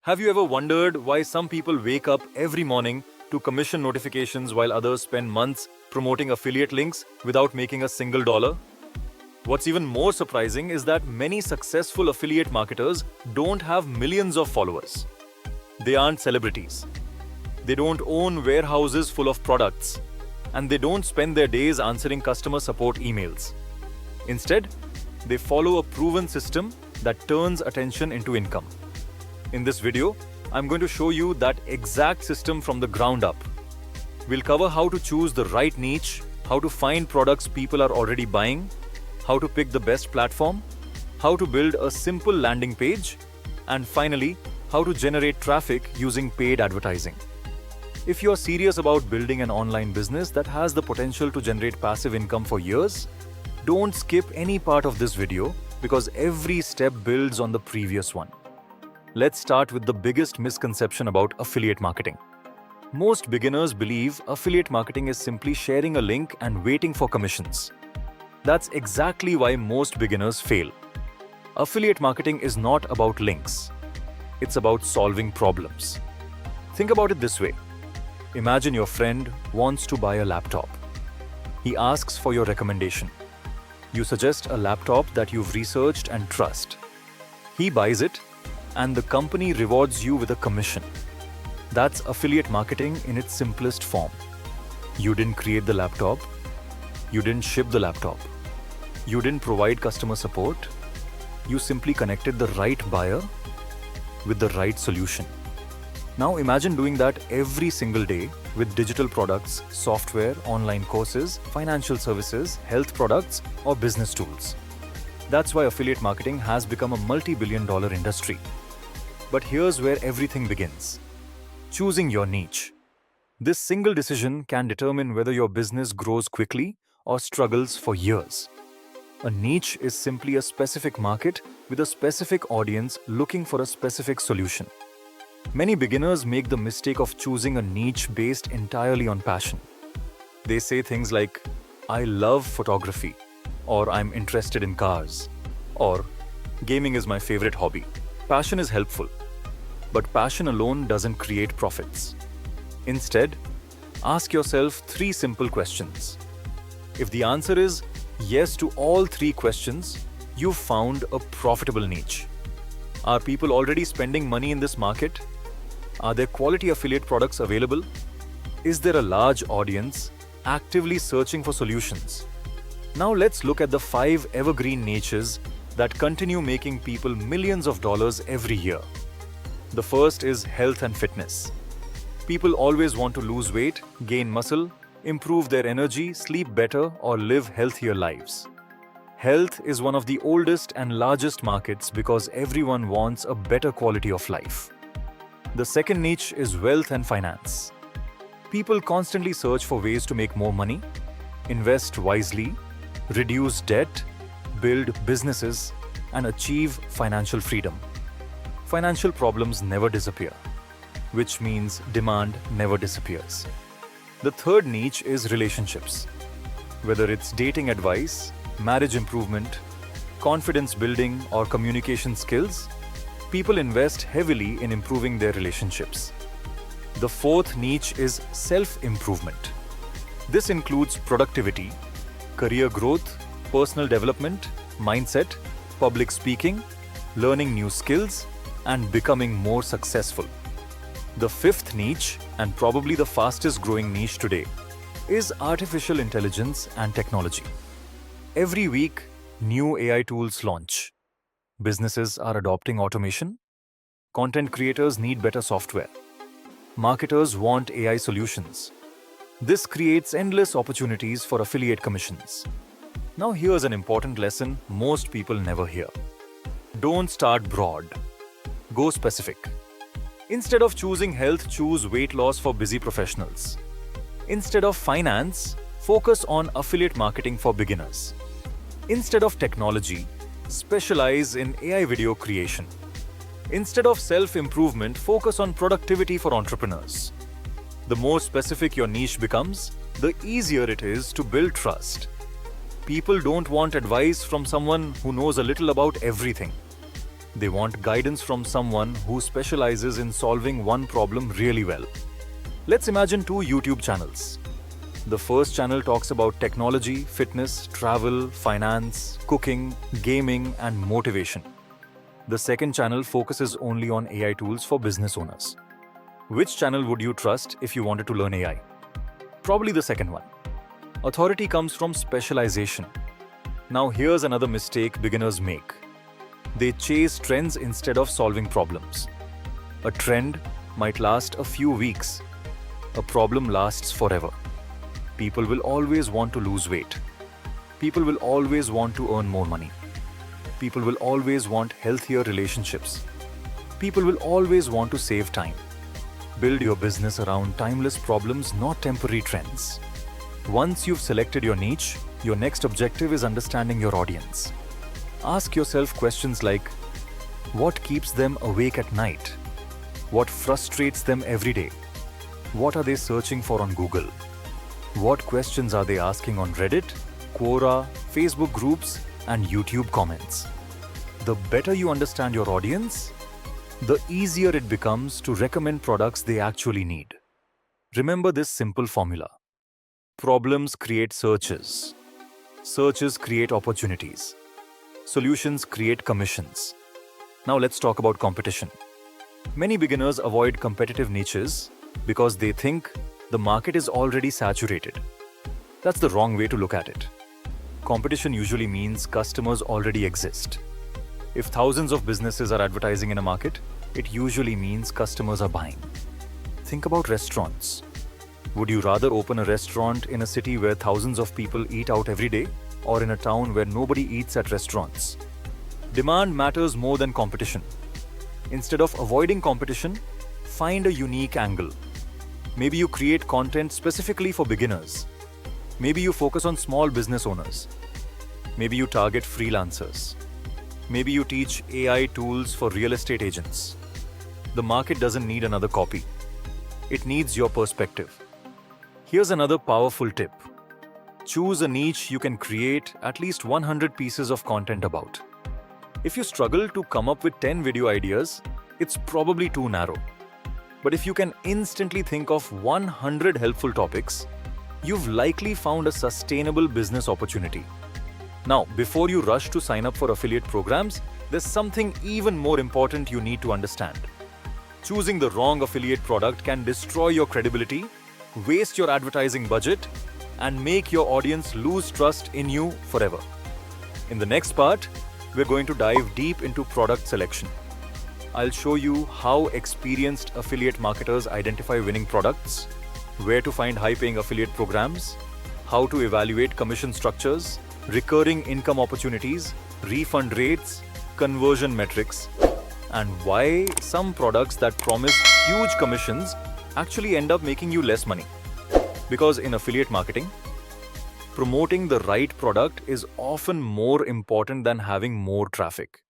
Have you ever wondered why some people wake up every morning to commission notifications while others spend months promoting affiliate links without making a single dollar? What's even more surprising is that many successful affiliate marketers don't have millions of followers. They aren't celebrities. They don't own warehouses full of products. And they don't spend their days answering customer support emails. Instead, they follow a proven system that turns attention into income. In this video, I'm going to show you that exact system from the ground up. We'll cover how to choose the right niche, how to find products people are already buying, how to pick the best platform, how to build a simple landing page, and finally, how to generate traffic using paid advertising. If you're serious about building an online business that has the potential to generate passive income for years, don't skip any part of this video because every step builds on the previous one. Let's start with the biggest misconception about affiliate marketing. Most beginners believe affiliate marketing is simply sharing a link and waiting for commissions. That's exactly why most beginners fail. Affiliate marketing is not about links. It's about solving problems. Think about it this way. Imagine your friend wants to buy a laptop. He asks for your recommendation. You suggest a laptop that you've researched and trust. He buys it, and the company rewards you with a commission. That's affiliate marketing in its simplest form. You didn't create the laptop. You didn't ship the laptop. You didn't provide customer support. You simply connected the right buyer with the right solution. Now imagine doing that every single day with digital products, software, online courses, financial services, health products, or business tools. That's why affiliate marketing has become a multi-billion-dollar industry. But here's where everything begins. Choosing your niche. This single decision can determine whether your business grows quickly or struggles for years. A niche is simply a specific market with a specific audience looking for a specific solution. Many beginners make the mistake of choosing a niche based entirely on passion. They say things like, "I love photography," or "I'm interested in cars," or "Gaming is my favorite hobby." Passion is helpful, but passion alone doesn't create profits. Instead, ask yourself 3 simple questions. If the answer is yes to all 3 questions, you've found a profitable niche. Are people already spending money in this market? Are there quality affiliate products available? Is there a large audience actively searching for solutions? Now let's look at the 5 evergreen niches that continue making people millions of dollars every year. The first is health and fitness. People always want to lose weight, gain muscle, improve their energy, sleep better, or live healthier lives. Health is one of the oldest and largest markets because everyone wants a better quality of life. The second niche is wealth and finance. People constantly search for ways to make more money, invest wisely, reduce debt, build businesses, and achieve financial freedom. Financial problems never disappear, which means demand never disappears. The third niche is relationships. Whether it's dating advice, marriage improvement, confidence building, or communication skills, people invest heavily in improving their relationships. The fourth niche is self-improvement. This includes productivity, career growth, personal development, mindset, public speaking, learning new skills, and becoming more successful. The fifth niche, and probably the fastest growing niche today, is artificial intelligence and technology. Every week, new AI tools launch. Businesses are adopting automation. Content creators need better software. Marketers want AI solutions. This creates endless opportunities for affiliate commissions. Now here's an important lesson most people never hear. Don't start broad. Go specific. Instead of choosing health, choose weight loss for busy professionals. Instead of finance, focus on affiliate marketing for beginners. Instead of technology, specialize in AI video creation. Instead of self-improvement, focus on productivity for entrepreneurs. The more specific your niche becomes, the easier it is to build trust. People don't want advice from someone who knows a little about everything. They want guidance from someone who specializes in solving one problem really well. Let's imagine two YouTube channels. The first channel talks about technology, fitness, travel, finance, cooking, gaming, and motivation. The second channel focuses only on AI tools for business owners. Which channel would you trust if you wanted to learn AI? Probably the second one. Authority comes from specialization. Now here's another mistake beginners make. They chase trends instead of solving problems. A trend might last a few weeks. A problem lasts forever. People will always want to lose weight. People will always want to earn more money. People will always want healthier relationships. People will always want to save time. Build your business around timeless problems, not temporary trends. Once you've selected your niche, your next objective is understanding your audience. Ask yourself questions like, what keeps them awake at night? What frustrates them every day? What are they searching for on Google? What questions are they asking on Reddit, Quora, Facebook groups, and YouTube comments? The better you understand your audience, the easier it becomes to recommend products they actually need. Remember this simple formula. Problems create searches. Searches create opportunities. Solutions create commissions. Now let's talk about competition. Many beginners avoid competitive niches because they think the market is already saturated. That's the wrong way to look at it. Competition usually means customers already exist. If thousands of businesses are advertising in a market, it usually means customers are buying. Think about restaurants. Would you rather open a restaurant in a city where thousands of people eat out every day, or in a town where nobody eats at restaurants? Demand matters more than competition. Instead of avoiding competition, find a unique angle. Maybe you create content specifically for beginners. Maybe you focus on small business owners. Maybe you target freelancers. Maybe you teach AI tools for real estate agents. The market doesn't need another copy. It needs your perspective. Here's another powerful tip. Choose a niche you can create at least 100 pieces of content about. If you struggle to come up with 10 video ideas, it's probably too narrow. But if you can instantly think of 100 helpful topics, you've likely found a sustainable business opportunity. Now, before you rush to sign up for affiliate programs, there's something even more important you need to understand. Choosing the wrong affiliate product can destroy your credibility, waste your advertising budget, and make your audience lose trust in you forever. In the next part, we're going to dive deep into product selection. I'll show you how experienced affiliate marketers identify winning products, where to find high-paying affiliate programs, how to evaluate commission structures, recurring income opportunities, refund rates, conversion metrics, and why some products that promise huge commissions actually end up making you less money. Because in affiliate marketing, promoting the right product is often more important than having more traffic.